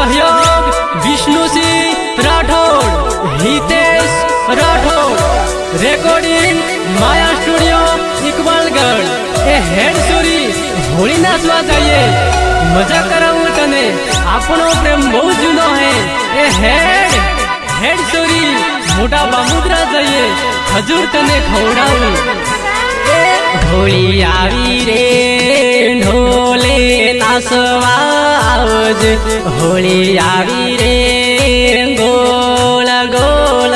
सहयोग विष्णुसिंह राठौड़, हितेश राठौड़, रेकॉर्डिंग माया स्टूडियो इकबालगढ़। ए head sorry Holi नाचवा जाइए, मजा करावू तने, आपनो प्रेम बहुत जूनो है। ए हेड सोरी मोटा बामुद्रा जाइए, खजूर तने खवड़ावू। होली आवी रे ढोले नाचवा आवज, होली आवी रे गोल गोल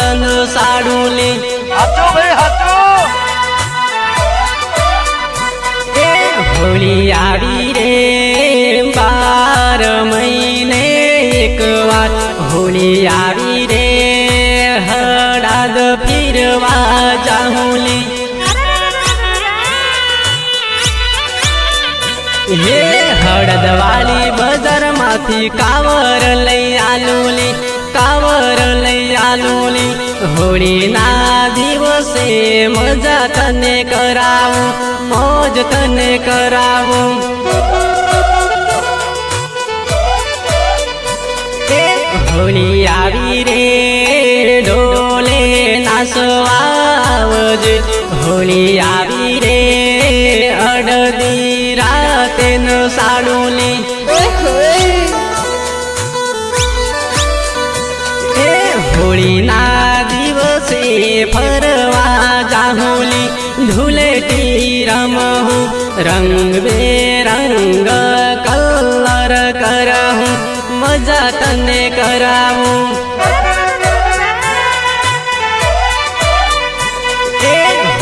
साडूली। हाथो भाई हाथो। होली आवी रे 12 महीने एक बार, होली आवी रे हड़ाद फिरवा जाहुली। हे हड़द वाली बजार माथी कावर लई आलूली, कावर लई आलूली। होली ना दिवसे मजा तने करावू, मौज तने करावू। होली आवी रे ढोले नाचवा आवज, होली आवी रे अडदी राते न साडूली। होली ना दिवसे फरवा जाहुली, धुलेटी रमहू रंग बेरंग कलर करहूँ, मजा तने करावू।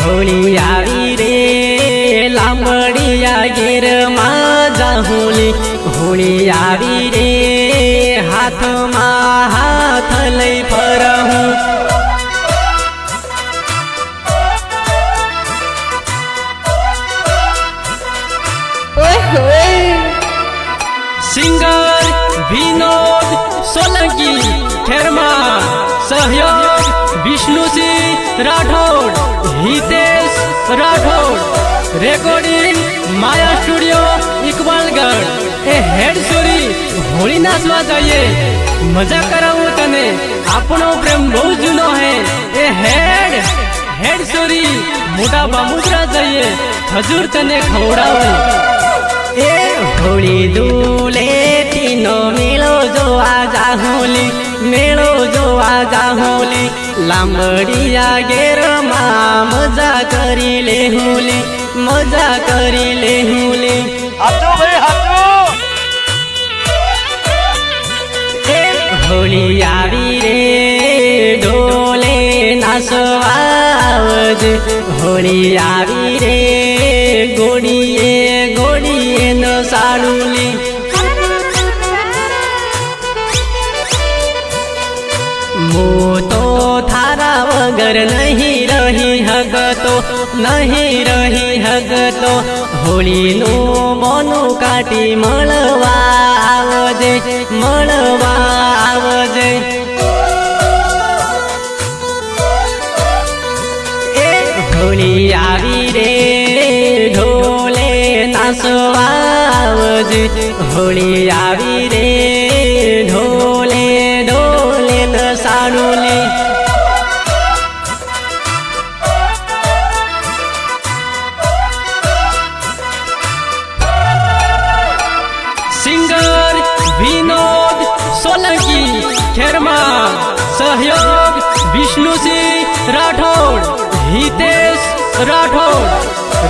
होली आवी रे लांबड़िया गिर मा जाहुली, होली आवी रे हाथ मा हाथ लई फरहूँ। सिंगर विनोद सोलंकी खेरमा, सहयोग विष्णुसिंह राठौड़, हितेश राठौड़, रेकॉर्डिंग माया स्टूडियो इकबालगढ़। ए हेड सोरी होली नाचवा जाइए, मजा करावू तने, आपनो प्रेम बहुत जूनो है। ए हेड सोरी मोटा बामुद्रा जाइए, खजूर तने खवड़ावू। होली दूले तीनो मेलो जो आजा होली, मेलो जो आजा होली। लांबड़िया गेर मा मजा करी ले होली, मजा करी ले होली। हाथो भाई हाथो। होली आवी रे ढोले नाचवा आवज, होली आवी रे गोड़िए गोड़िए न साडूली। मो तो थारा वगर नहीं रही हगतो, नहीं रही हगतो। होली नो मोनु काटी मळवा आवजे, मळवा आवजे। होली आवी रे ढोले नाचवा आवज, होली आवी रे ढोले ढोले न साडूली। सिंगर विनोद सोलंकी खेरमा, सहयोग विष्णुसिंह राठौड़, हितेश राठौड़,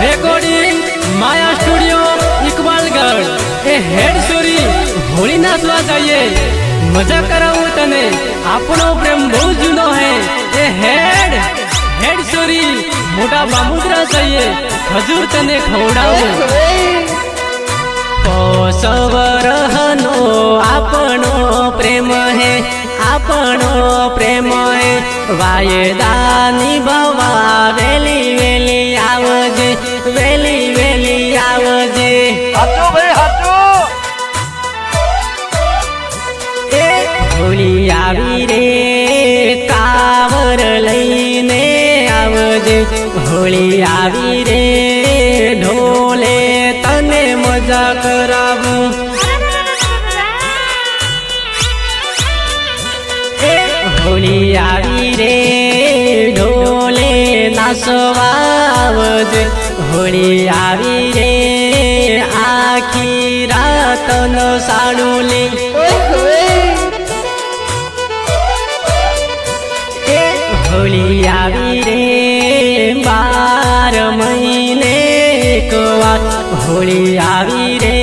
रेकॉर्डिंग माया स्टूडियो इकबालगढ़। ए हेड सोरी होली नाचवा जाइए, मजा करावू तने, आपनो प्रेम बहुत जूनो है। ए हेड सोरी मोटा बामुद्रा जाइए, खजूर तने खवड़ावू। सवरहनो आपनो प्रेम है, आपनो प्रेम है। वायदा निभवा वेली वेली आवजे, वेली वेली आवजे। हाथो भाई हाथो। होली आवी रे कावर लईने आवजे, होली आवी रे ढोले तने मजा करावू। રે ઢોલે નાસવા આવજે હોળી આવી રે આખી રાત નો સાણું લે હોળી આવી રે 12 મહિને એક વાર હોળી આવી રે